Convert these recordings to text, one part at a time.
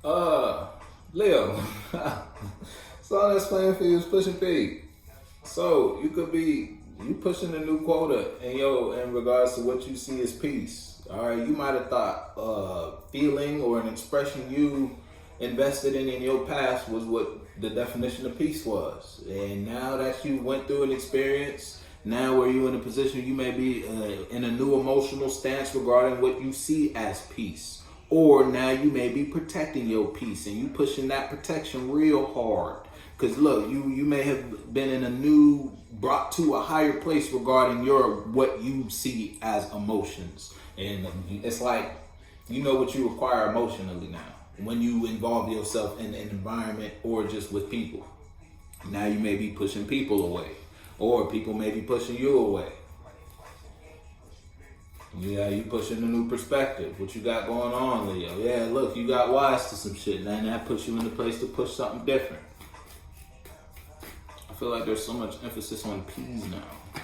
Leo. So all that's playing for you is pushing P. So you could be pushing a new quota in regards to what you see as peace. All right, you might have thought feeling or an expression you invested in your past was what the definition of peace was, and now that you went through an experience, now where you in a position you may be in a new emotional stance regarding what you see as peace. Or now you may be protecting your peace and you pushing that protection real hard. Because look, you may have been in a new, brought to a higher place regarding what you see as emotions. And it's like, you know what you require emotionally now when you involve yourself in an environment or just with people. Now you may be pushing people away, or people may be pushing you away. Yeah, you pushing a new perspective. What you got going on, Leo? Yeah, look, you got wise to some shit, and that puts you in the place to push something different. I feel like there's so much emphasis on peace now.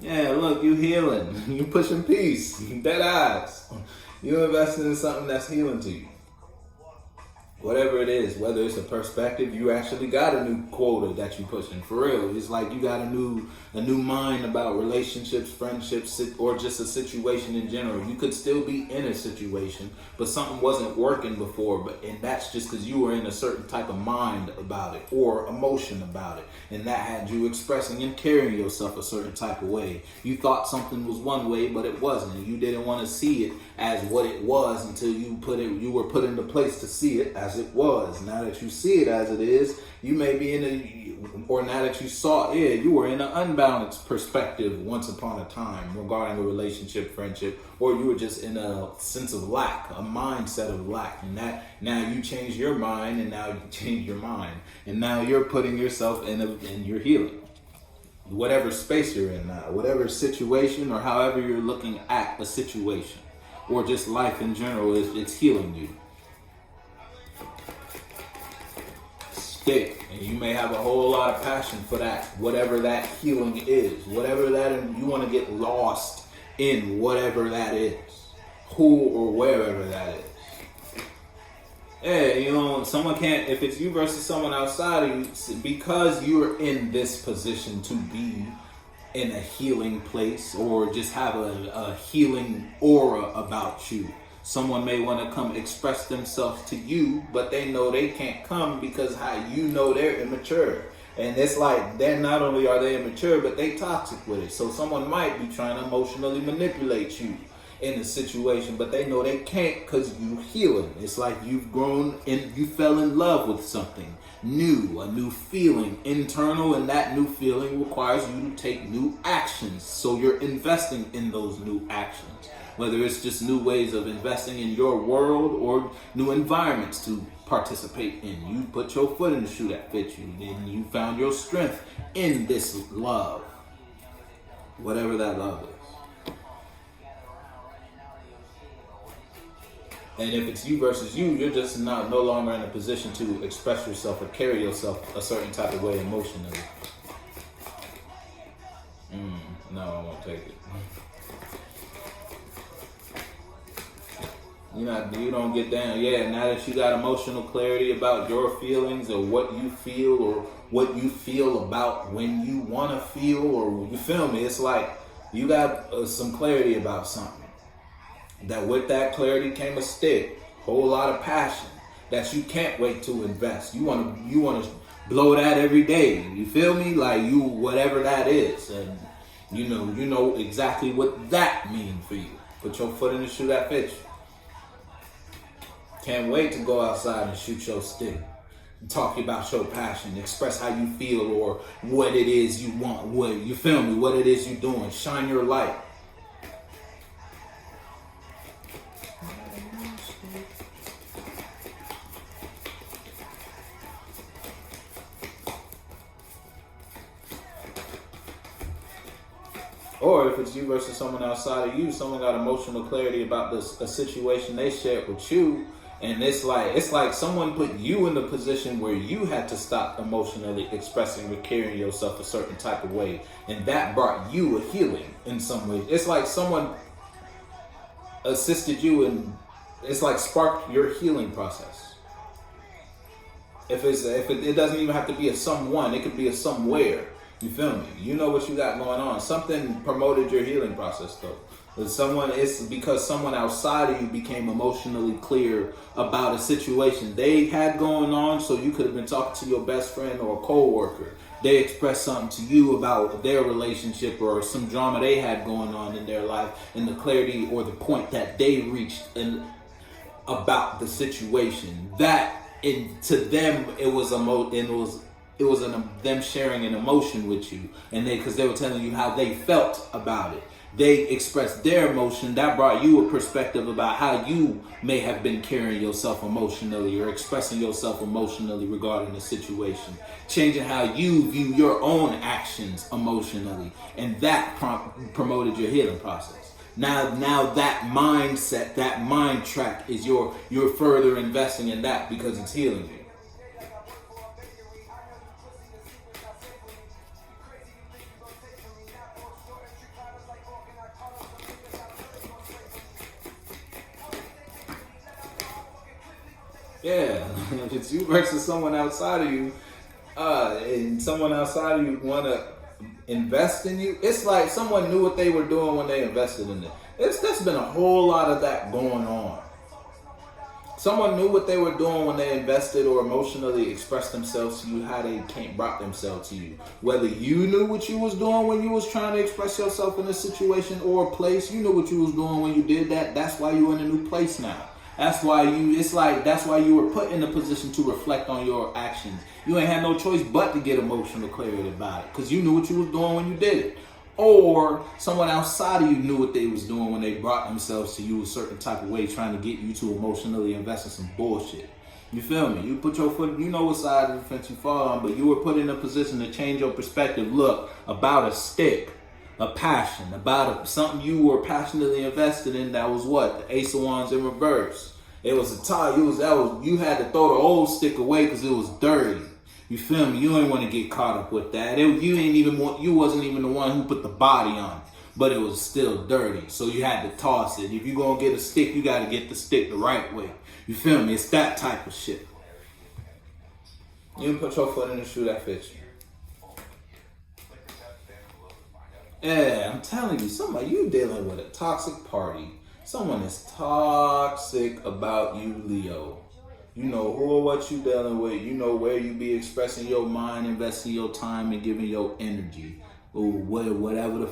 Yeah, look, you healing. You pushing peace. Dead eyes. You investing in something that's healing to you. Whatever it is, whether it's a perspective, you actually got a new quota that you pushing. For real, it's like you got a new mind about relationships, friendships, or just a situation in general. You could still be in a situation, but something wasn't working before, and that's just because you were in a certain type of mind about it or emotion about it, and that had you expressing and carrying yourself a certain type of way. You thought something was one way, but it wasn't. You didn't want to see it as what it was until you were put into place to see it as it was. Now that you see it as it is, you may be or now that you saw it, you were in an unbalanced perspective once upon a time regarding a relationship, friendship, or you were just in a sense of lack, a mindset of lack. And that now you change your mind, and now you change your mind, and now you're putting yourself in your healing. Whatever space you're in now, whatever situation, or however you're looking at a situation, or just life in general, it's healing you. And you may have a whole lot of passion for that, whatever that healing is, whatever that, and you want to get lost in whatever that is, who or wherever that is. Yeah, someone can't, if it's you versus someone outside of you, because you're in this position to be in a healing place or just have a healing aura about you. Someone may want to come express themselves to you, but they know they can't come because they're immature. And it's like, they're not only are they immature, but they toxic with it. So someone might be trying to emotionally manipulate you in a situation, but they know they can't because you healing. It's like you've grown and you fell in love with something new, a new feeling, internal, and that new feeling requires you to take new actions. So you're investing in those new actions. Whether it's just new ways of investing in your world or new environments to participate in. You put your foot in the shoe that fits you, and you found your strength in this love. Whatever that love is. And if it's you versus you, you're just no longer in a position to express yourself or carry yourself a certain type of way emotionally. No, I won't take it. You don't get down. Yeah, now that you got emotional clarity about your feelings or what you feel about when you want to feel, or you feel me, it's like you got some clarity about something. That with that clarity came a stick, whole lot of passion that you can't wait to invest. You want to blow that every day. You feel me? Like whatever that is, and you know exactly what that means for you. Put your foot in the shoe that fits you. Can't wait to go outside and shoot your stick. Talk about your passion. Express how you feel or what it is you want. What it is you're doing. Shine your light. Or if it's you versus someone outside of you, someone got emotional clarity about a situation they shared with you. And it's like someone put you in the position where you had to stop emotionally expressing or carrying yourself a certain type of way. And that brought you a healing in some way. It's like someone assisted you and it's like sparked your healing process. If it doesn't even have to be a someone, it could be a somewhere. You feel me? You know what you got going on. Something promoted your healing process though. It's because someone outside of you became emotionally clear about a situation they had going on, so you could have been talking to your best friend or a co-worker. They expressed something to you about their relationship or some drama they had going on in their life, and the clarity or the point that they reached about the situation. To them, it was them sharing an emotion with you, and because they were telling you how they felt about it. They expressed their emotion. That brought you a perspective about how you may have been carrying yourself emotionally or expressing yourself emotionally regarding the situation, changing how you view your own actions emotionally, and that promoted your healing process. Now that mindset, that mind track is you're further investing in that because it's healing you. Yeah, if it's you versus someone outside of you, and someone outside of you want to invest in you, it's like someone knew what they were doing when they invested in it. There's been a whole lot of that going on. Someone knew what they were doing when they invested or emotionally expressed themselves to you, how they brought themselves to you. Whether you knew what you was doing when you was trying to express yourself in a situation or a place, you knew what you was doing when you did that. That's why you're in a new place now. That's why you were put in a position to reflect on your actions. You ain't had no choice but to get emotional clarity about it because you knew what you was doing when you did it. Or someone outside of you knew what they was doing when they brought themselves to you a certain type of way, trying to get you to emotionally invest in some bullshit. You feel me? You put your foot, you know what side of the fence you fall on, but you were put in a position to change your perspective. Look, about a stick. A passion, about something you were passionately invested in. That was what? The Ace of Wands in reverse. It was a tie. You had to throw the old stick away because it was dirty. You feel me? You ain't want to get caught up with that. You wasn't even the one who put the body on it, but it was still dirty. So you had to toss it. If you gonna get a stick, you got to get the stick the right way. You feel me? It's that type of shit. You put your foot in the shoe that fits you. Yeah, I'm telling you, you dealing with a toxic party. Someone is toxic about you, Leo. You know who or what you dealing with. You know where you be expressing your mind, investing your time, and giving your energy. Or whatever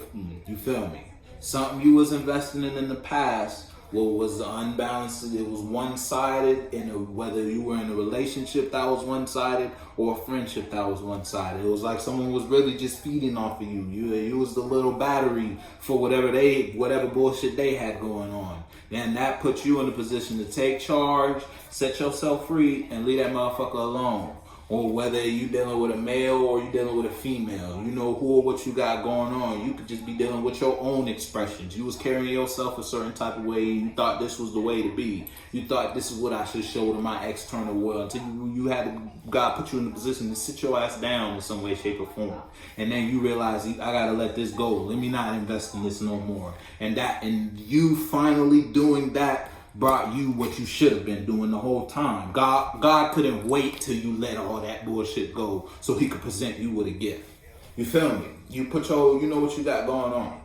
you feel me. Something you was investing in the past. Was unbalanced. It was one-sided. Whether you were in a relationship that was one-sided or a friendship that was one-sided, it was like someone was really just feeding off of you. You was the little battery for whatever bullshit they had going on. And that puts you in a position to take charge, set yourself free, and leave that motherfucker alone. Or whether you dealing with a male or you dealing with a female, you know who or what you got going on. You could just be dealing with your own expressions. You was carrying yourself a certain type of way. You thought this was the way to be. You thought this is what I should show to my external world. Until God put you in a position to sit your ass down in some way, shape, or form. And then you realize, I gotta let this go. Let me not invest in this no more. And you finally doing that brought you what you should have been doing the whole time. God couldn't wait till you let all that bullshit go so he could present you with a gift. You feel me? You know what you got going on.